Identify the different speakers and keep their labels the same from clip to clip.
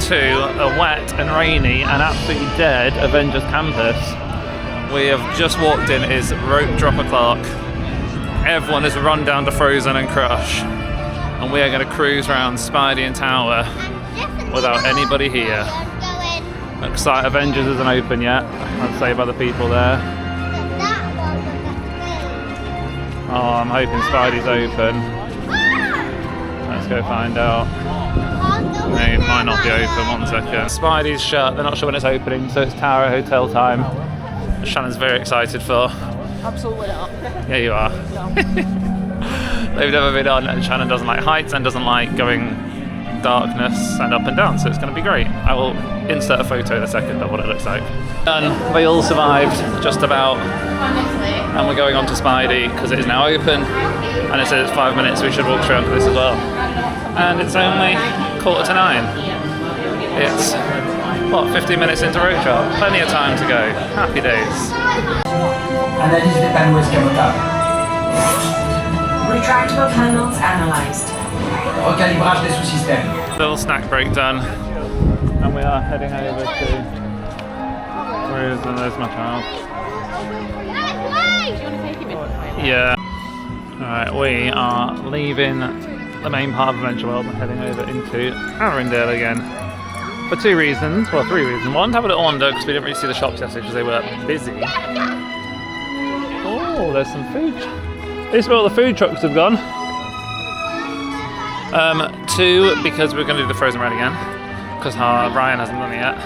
Speaker 1: to a wet and rainy and absolutely dead Avengers Campus. We have just walked in, it is rope drop o'clock. Everyone has run down to Frozen and Crush. And we are going to cruise around Spidey and Tower without anybody here. Looks like Avengers isn't open yet, I'd say by the people there. Oh, I'm hoping Spidey's open. Let's go find out. It might not be open, 1 second. Spidey's shut, they're not sure when it's opening, so it's Tower Hotel time. Shannon's very excited for.
Speaker 2: Absolutely not.
Speaker 1: Yeah, you are. They've never been on, and Shannon doesn't like heights and doesn't like going darkness and up and down, so it's going to be great. I will insert a photo in a second of what it looks like. And they all survived, just about. And we're going on to Spidey because it is now open, and it says it's 5 minutes, so we should walk around to this as well. And it's only 8:45. It's, what, 15 minutes into road trip? Plenty of time to go. Happy days.
Speaker 3: Analyse des panneaux escamotables.
Speaker 4: Retractable panels analyzed.
Speaker 3: Recalibrage des sous-systèmes.
Speaker 1: Little snack break done. And we are heading over to Frozen. There's my child. Yeah. Alright, we are leaving the main part of Adventure World and heading over into Arundale again. For 2 reasons, well 3 reasons. One, to have a little wander because we didn't really see the shops yesterday because they were busy. Oh, there's some food. This is where all the food trucks have gone. 2, because we're going to do the Frozen ride again because Ryan hasn't done it yet.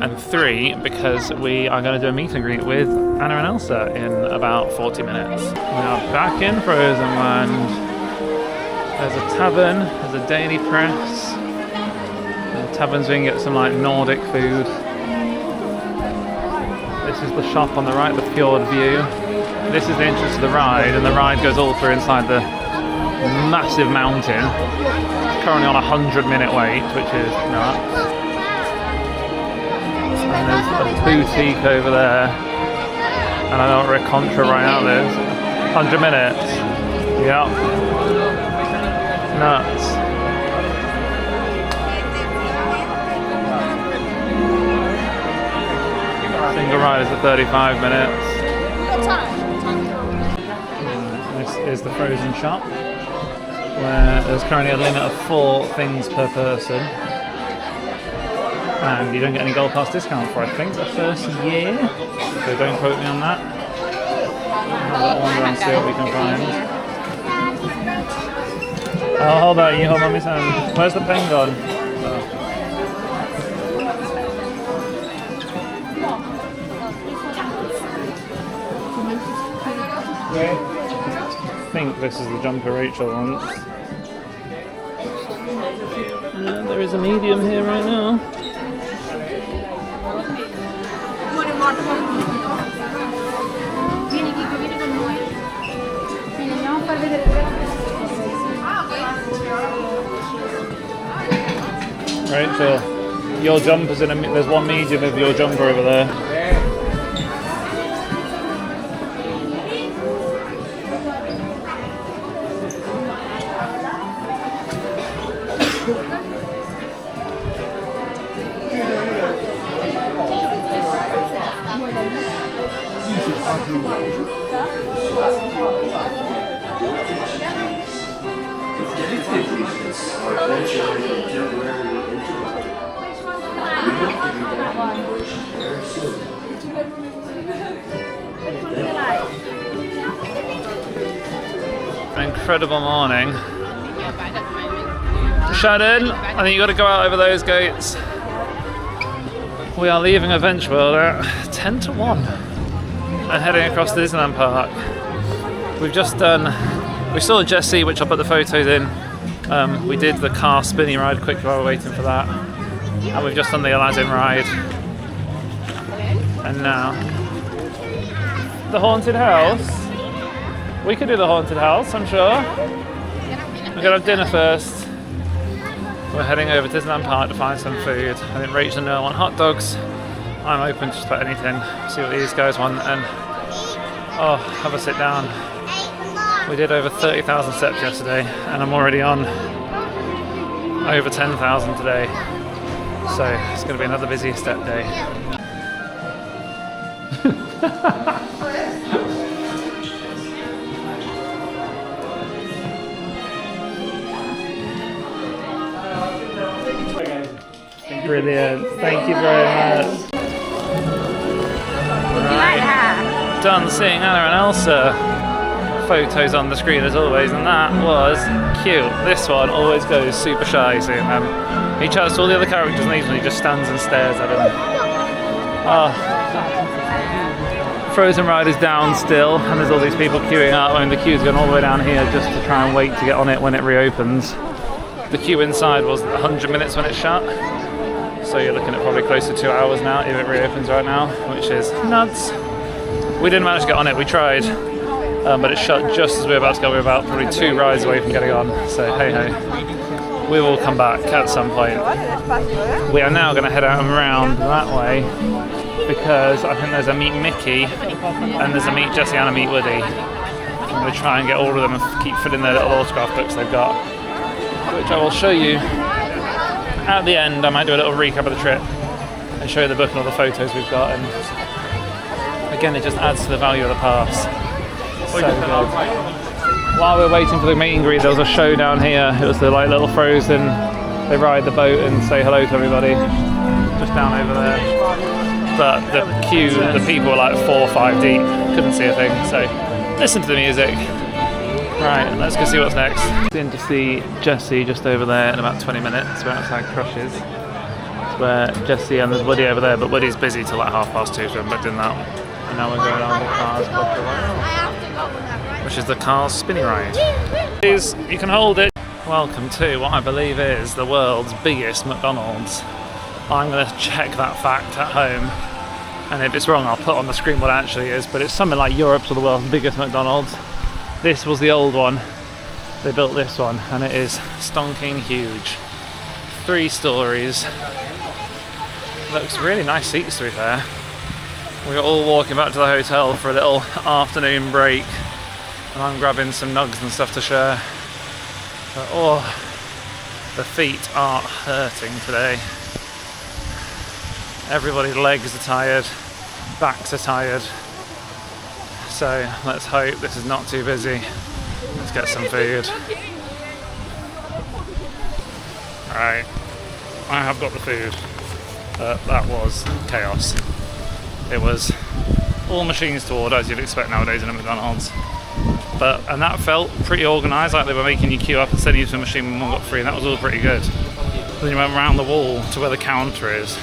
Speaker 1: And 3, because we are going to do a meet and greet with Anna and Elsa in about 40 minutes. We are back in Frozen Land. There's a tavern, there's a daily press. The taverns we can get some like Nordic food. This is the shop on the right, the fjord view. This is the entrance to the ride, and the ride goes all through inside the massive mountain. It's currently on a 100-minute wait, which is nuts. And there's a boutique over there. And I know what Recontra right now is. 100 minutes. Yep. Nuts. Single ride is at 35 minutes. This is the Frozen shop, where there's currently a limit of 4 things per person. And you don't get any Gold Pass discount for, I think, the first year. So don't quote me on that. Have a little wander and see what we can find. Oh, hold on, you hold Mummy's hand. Where's the pen gone? Oh. I think this is the jumper Rachel wants. There is a medium here right now. Rachel, your jumper's in a. There's one medium of your jumper over there. An incredible morning. Shannon, I think you got to go out over those gates. We are leaving Adventure World at 10 to 1 and heading across the Disneyland Park. We've just done, we saw Jessie, which I'll put the photos in. We did the car spinny ride quickly while we're waiting for that. And we've just done the Aladdin ride. And now, the haunted house. We could do the haunted house, I'm sure. We're gonna have dinner first. We're heading over to Disneyland Park to find some food. I think Rachel and Noah want hot dogs. I'm open to just about anything. See what these guys want and have a sit down. We did over 30,000 steps yesterday and I'm already on over 10,000 today. So it's going to be another busy step day. Brilliant, thank you very much. Right. Done seeing Anna and Elsa. Photos on the screen as always, and that was cute. This one always goes super shy seeing them. He chats to all the other characters and these one he just stands and stares at them. Oh. Frozen ride is down still, and there's all these people queuing up. I mean, the queue's gone all the way down here just to try and wait to get on it when it reopens. The queue inside was 100 minutes when it shut, so you're looking at probably close to 2 hours now if it reopens right now, which is nuts. We didn't manage to get on it, we tried. But it shut just as we were about to go. We were about probably 2 rides away from getting on. So hey ho, we will come back at some point. We are now going to head out and round that way because I think there's a Meet Mickey and there's a Meet Jessie and a Meet Woody. I'm going to try and get all of them and keep filling their little autograph books they've got, which I will show you at the end. I might do a little recap of the trip and show you the book and all the photos we've got. And again, it just adds to the value of the pass. So good. While we're waiting for the meet and greet, there was a show down here. It was the like little Frozen. They ride the boat and say hello to everybody. Just down over there. But the queue, the people were like 4 or 5 deep. Couldn't see a thing. So listen to the music. Right, let's go see what's next. In to see Jessie just over there in about 20 minutes. We're outside Crush's. It's where Jessie and there's Woody over there, but Woody's busy till like 2:30, so we haven't booked in that. And now we're going on the Cars Vodka Royale, which is the Cars spinning ride. Please, you can hold it. Welcome to what I believe is the world's biggest McDonald's. I'm going to check that fact at home, and if it's wrong I'll put on the screen what it actually is, but it's something like Europe's or the world's biggest McDonald's. This was the old one. They built this one, and it is stonking huge. 3 stories. Looks really nice seats to be fair. We're all walking back to the hotel for a little afternoon break, and I'm grabbing some nugs and stuff to share. But oh, the feet are hurting today. Everybody's legs are tired, backs are tired. So let's hope this is not too busy. Let's get some food. Right, I have got the food. That was chaos. It was all machines to order, as you'd expect nowadays in a McDonald's. And that felt pretty organised, like they were making you queue up and sending you to a machine when one got free, and that was all pretty good. Then you went around the wall to where the counter is,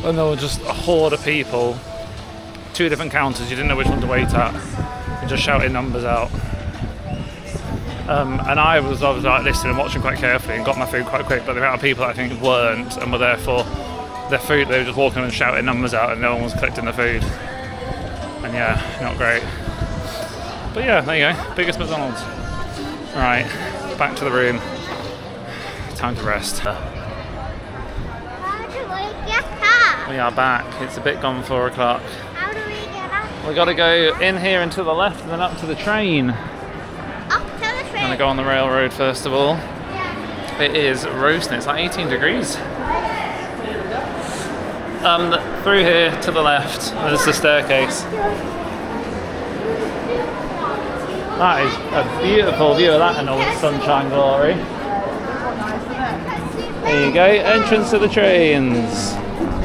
Speaker 1: and there were just a horde of people, 2 different counters, you didn't know which one to wait at, and just shouting numbers out. And I was like listening and watching quite carefully and got my food quite quick, but the amount of people I think weren't and were there for their food, they were just walking and shouting numbers out and no one was collecting the food. And yeah, not great. But yeah, there you go, biggest McDonald's. Right, back to the room. Time to rest.
Speaker 2: How do we get up?
Speaker 1: We are back, it's a bit gone 4 o'clock.
Speaker 2: How do we get up?
Speaker 1: We gotta go in here and to the left and then up to the train.
Speaker 2: Up to the train.
Speaker 1: I'm gonna go on the railroad first of all.
Speaker 2: Yeah.
Speaker 1: It is roasting, it's like 18 degrees. Through here to the left, there's the staircase. That is a beautiful view of that in all its sunshine glory. There you go, entrance to the trains.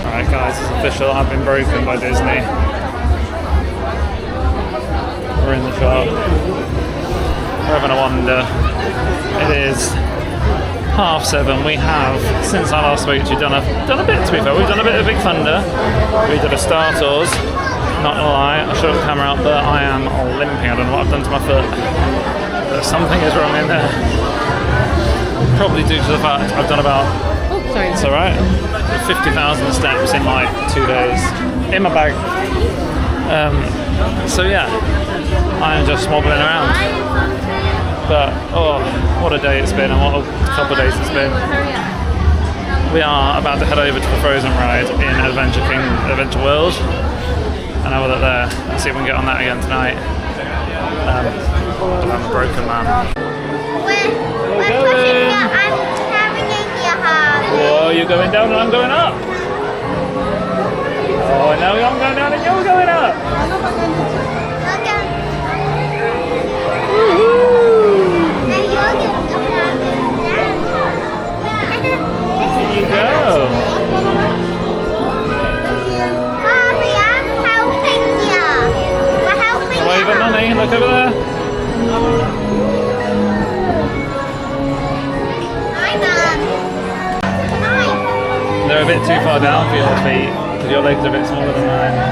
Speaker 1: Alright guys, it's official, I've been broken by Disney. We're in the shop. We're having a wander. It is 7:30. We have, since I last spoke to you, done a bit to be fair. We've done a bit of Big Thunder. We did a Star Tours. Not gonna lie, I should have the camera out, but I am limping. I don't know what I've done to my foot. But something is wrong in there. Probably due to the fact I've done about, it's alright, 50,000 steps in like 2 days. In my bag. So yeah, I am just wobbling around. But oh, what a day it's been and what a couple of days it's been. We are about to head over to the Frozen ride in Adventure World. And have a look there and see if we can get on that again tonight. But I'm a broken man.
Speaker 2: We're pushing you. I'm carrying your hand.
Speaker 1: Whoa, you going down and I'm going up. Oh, now I'm going down and you're going up. Here you go.
Speaker 2: Bobby, I'm helping you. We're helping
Speaker 1: Wave at
Speaker 2: you.
Speaker 1: Mummy, look over there.
Speaker 2: Hi, Mum. Hi.
Speaker 1: They're a bit too far down for your feet because your legs are a bit smaller than mine.